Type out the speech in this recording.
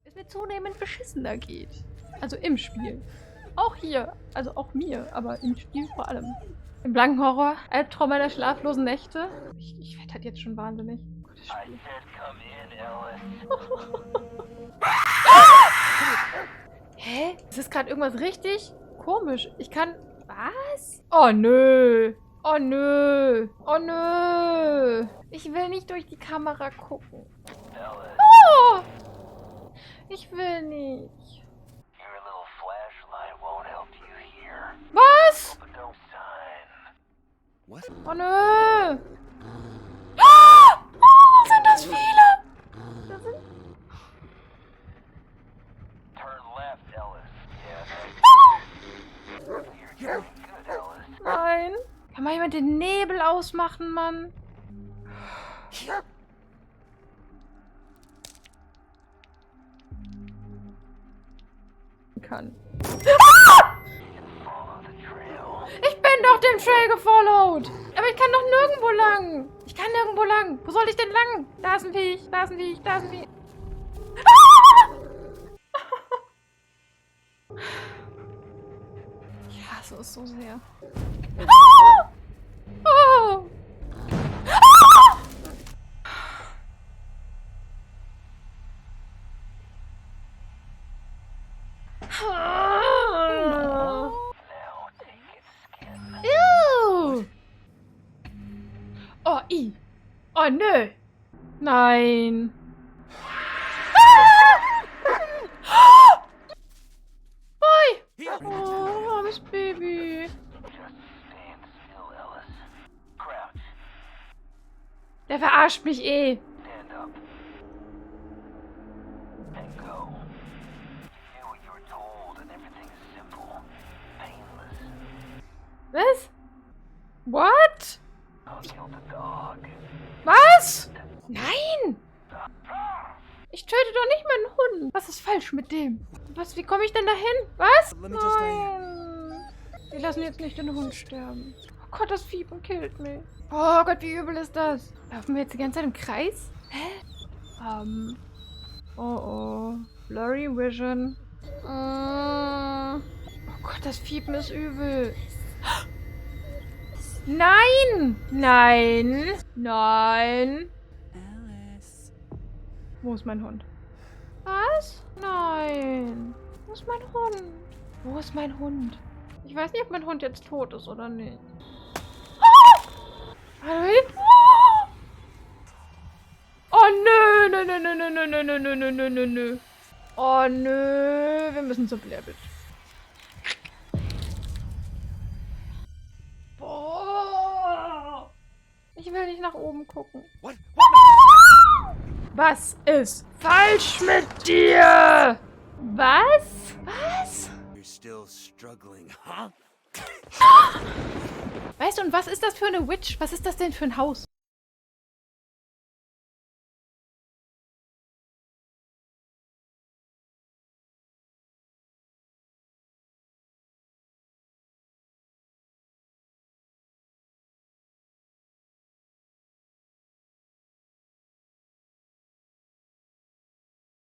es mir zunehmend beschissener geht. Also im Spiel. Auch hier. Also auch mir, aber im Spiel vor allem. Im blanken Horror, Albtraum meiner schlaflosen Nächte. Ich werde halt jetzt schon wahnsinnig. Oh Gott, das Spiel. Hä? Ist das gerade irgendwas richtig komisch? Ich kann... Was? Oh nö. Oh nö. Oh nö. Ich will nicht durch die Kamera gucken. Oh! Ich will nicht. Was? Oh nö. Oh, sind das viele? Das sind... Nein. Kann mal jemand den Nebel ausmachen, Mann? Kann. Ich bin doch den Trail gefollowt. Aber ich kann doch nirgendwo lang. Ich kann nirgendwo lang. Wo soll ich denn lang? Da ist ein Viech, da ist ein Viech, da ist ein Viech. Ich hasse es so sehr. Oh. Ew. Oh, i. Oh, nö. Nein. Boy. Oh, armes Baby. Der verarscht mich eh. Was? What? Was? Nein! Ich töte doch nicht meinen Hund. Was ist falsch mit dem? Was? Wie komme ich denn dahin? Was? Nein. Wir lassen jetzt nicht den Hund sterben. Oh Gott, das Fieber killt mich. Oh Gott, wie übel ist das? Laufen wir jetzt die ganze Zeit im Kreis? Hä? Oh oh. Blurry Vision. Oh Gott, das Fiepen ist übel. Nein! Nein! Nein! Alice. Wo ist mein Hund? Was? Nein! Wo ist mein Hund? Wo ist mein Hund? Ich weiß nicht, ob mein Hund jetzt tot ist oder nicht. Oh nö, nö, nö, nö, nö, nö, nö, nö, nö, nö, nö, nö. Oh nö, wir müssen zur Blair Witch. Boah. Ich will nicht nach oben gucken. Was ist falsch mit dir? Was? Was? You're still struggling, huh? Weißt du, und was ist das für eine Witch? Was ist das denn für ein Haus?